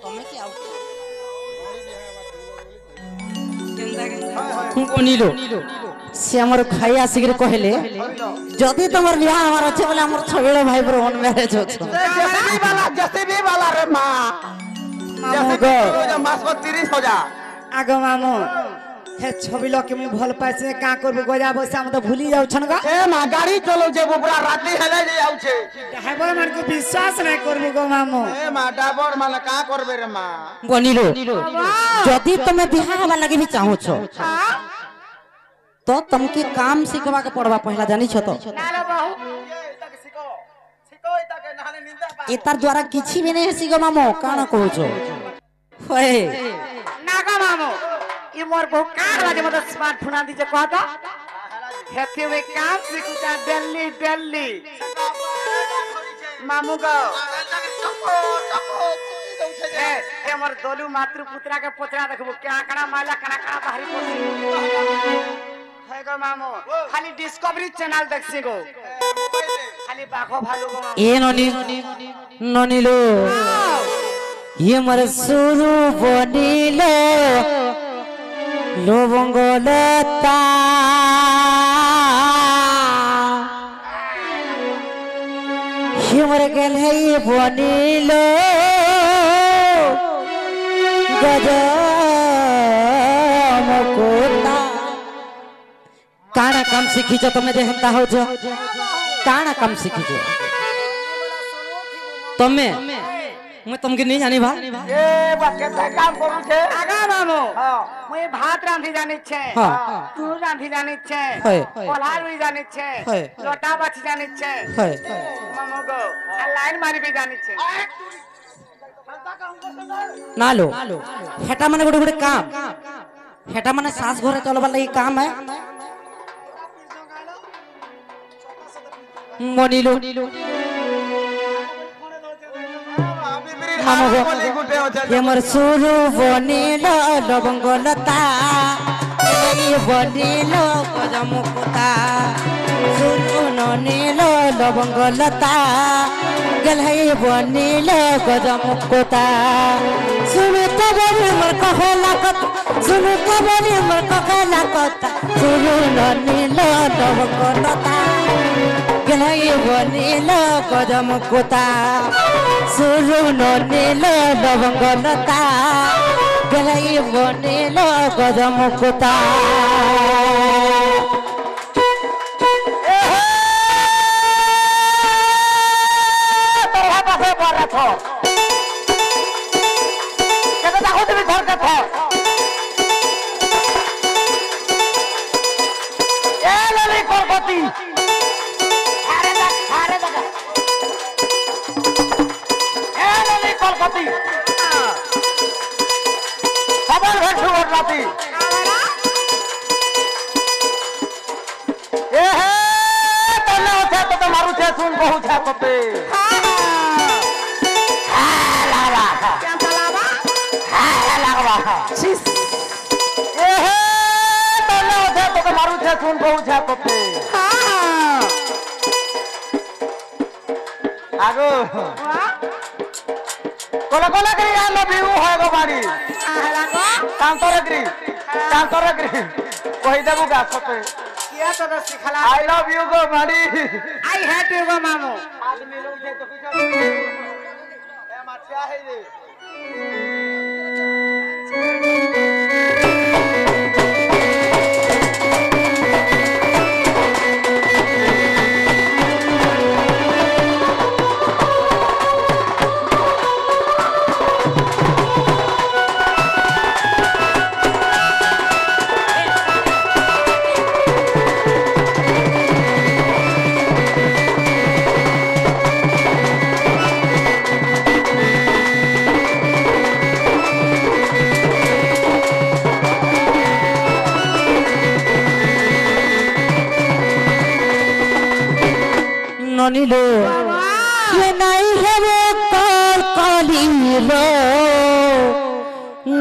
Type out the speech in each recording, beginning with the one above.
তুমি কি আউ বনিলো সে আমার খাই আসিকি কহিলে যদি তোমার বিয়া আমার আছে বলে আমার ছবেলা ভাই ব্র অন ম্যারেজ হচ্ছে জেসিবি বালা রে মা জেসিবি মাস 30,000 আগো মামু হে ছবি লোক আমি ভাল পাইছে কা করব গজা বসে আমি তো ভুলি যাউছন গা এ মা গাড়ি চলো যে পুরা রাতি হেলে যে আউছে ড্রাইভার মানকে বিশ্বাস নাই করব গো মামু এ মা ড্রাইভার মানে কা করবে রে মা বনিলো যদি তুমি বিয়া হবা লাগি भी चाहो छो तो तुमके काम सिखवा के पड़वा पहला जानी छो तो नालो बहु सिको सिको इताके नहाने निंदा एतार द्वारा किछि भी नहीं सिगो मामो काना कहू छो होए नागा मामू ये मोर बहु कार बाजे मत स्मार्टफोन आदि जे कहता हेते वे काम सिखुता दिल्ली दिल्ली मामू गो ए मोर दोलू मातृ पुत्रा के पोतरा देखबो क्या कणा माला कणा कणा बाहरी पोसी है गो मामू खाली डिस्कवरी चैनल देखसी गो खाली बाखो भालू गो मामू ए ननी ननीलो ये मर सुरु बनिलो लोबंगलता ये मर गेल है ये बनिलो गजमकोता काना काम सीखी जो तुमने देखता हो जो काना काम सीखी जो तुम्हें मैं तुमके नहीं जानी भा ए बा केते काम करू छे आगा मामू हां मुई भात रांधी जानी छे हाँ। तू रांधी जानी छे है। कोल्हार भी जानी छे है। लोटा बाछी जानी छे है मामू गो आ लाइन मारी भी जानी छे नालो हेटा माने गोटे गोटे काम हेटा माने सास घरे चलबार लगी काम है मनिलो मामो गो गुटे हो ये मोर सुरु बनिलो लवंगलता ये बनिलो गजमुकुता सुरु ननिलो लवंगलता गल है बनिलो गजमुकुता सुनु तो बनि मोर कहला कत सुनु तो बनि मोर कहला कत सुरु ननिलो लवंगलता गल है बनिलो गजमुकुता सुरु ननिलो लवंगलता गल है बनिलो गजमुकुता आगो कोला कोला करी आ लव यू होय गो बाड़ी कांतरग्री कहि देबु गा सते किया तो सिखला आई लव यू गो बाड़ी आई हेट यू गो मामू आदमी लोग जे तो कुछ ए माछिया है रे ननिलो ये नहीं है वो कल कलिलो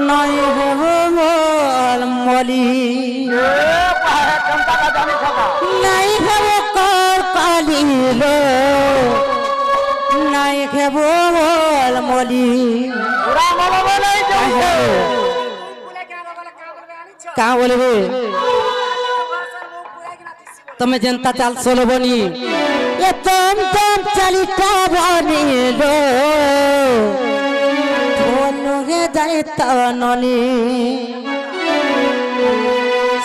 नहीं है वो मोल मोली नहीं है वो कल कलिलो नहीं है वो मल मली पूरा मलबो नहीं जाऊंगे का बोलबे तमे जनता चाल सोलो बनी ये तुम चलिता बनी लो बोलोगे जाता नली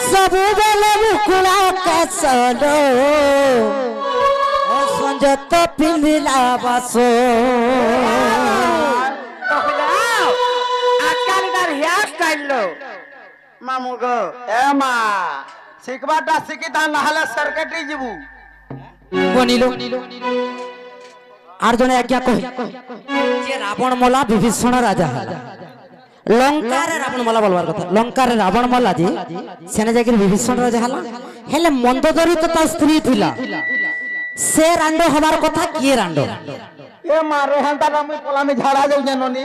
सब बेले मुकुला के सोलो संजत पिंदिला बसो आजकल इधर हेयर स्टाइल लो मामू गो ए मा শিখবাটা শিখিতা না হলে সেক্রেটারি যাবু বনিলো আর জনে আজ্ঞা কই যে রাবণ মলা বিভীষণ রাজা লঙ্কারে রাবণ মলা বলবার কথা লঙ্কারে রাবণ মলা যে সেনে যাকে বিভীষণ রাজা হলা হেলে মন্দোদরি তো তার স্ত্রী থিলা সে রান্ড হবার কথা কি রান্ড এ মা রেহানটা মুই পলামি ঝাড়া যাও জাননি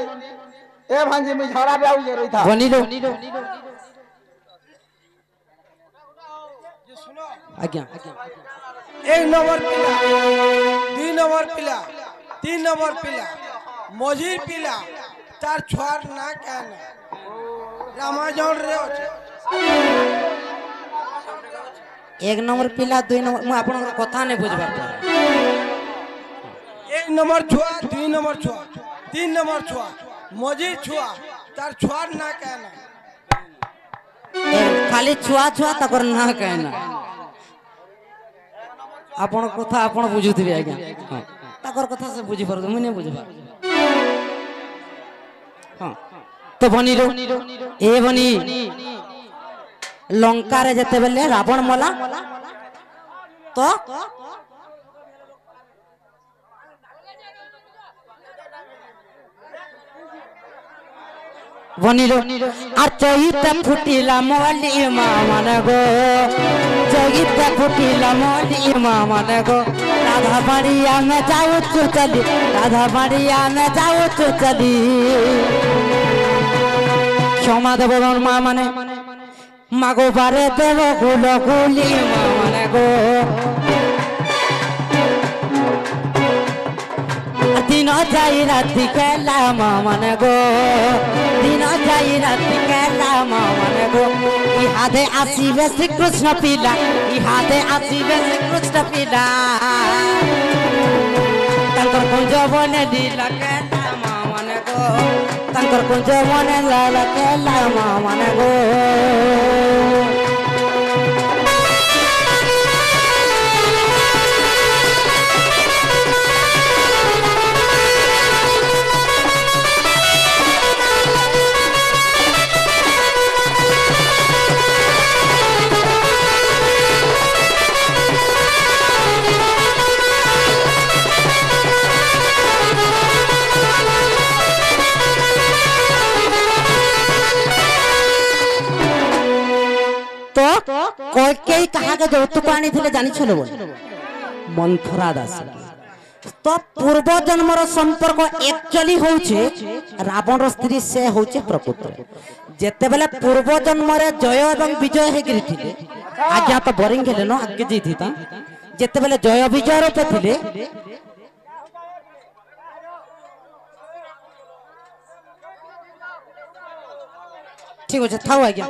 এ ভাঞ্জি মুই ঝাড়া যাও যে রইতা বনিলো আজ্ঞা एक नंबर पिला 2 नंबर पिला 3 नंबर पिला मझिर पिला तार छोर ना केन रामाजन रे अछि एक नंबर पिला 2 नंबर मु आपन कथा नै बुझबा 1 नंबर छुआ 2 नंबर छुआ 3 नंबर छुआ मझिर छुआ तार छोर ना केन खाली छुआ छुआ तकर ना कहना आपण कथा आपण बुझुथिबे आज्ञा हां तकर कथा से बुझि परदो मुने बुझबा हां तो बनिरो ए बनी लंका रे जते बेले रावण मला तो बनिलो আর চহিতে ফুটিলা মলি মা মানে গো চহিতে ফুটিলা মলি মা মানে গো রাধা বাড়িয়া মে যাও তো চলি রাধা বাড়িয়া মে যাও তো চলি ক্ষমা দেব মা মানে মাগো বারে দেব গুল গুলি মা মানে গো दिन जाई राति केला मामन गो दिन जाई राति केला मामन गो इहादे आसीबे श्री कृष्ण पीला इहादे आसीबे श्री कृष्ण पीला तंकर कुंज बने दिला केला मामन गो तंकर कुंज बने लाला केला मामन गो কই কাহা কে যৌতুক আনিছিলে জানিছল বল মন্থরা দাস তো পূর্ব জন্মর সম্পর্ক একচুয়ালি হচ্ছে রাবণর স্ত্রী সে হচ্ছে প্রকৃত যেতেবেলে পূর্ব জন্মরে জয় এবং বিজয় হেগিরি থিলে আজ্ঞা তো বোরিং হেলে ন আগে যাইথিতা যেতেবেলে জয় বিজয় রূপে থিলে ঠিক আছে থাও আজ্ঞা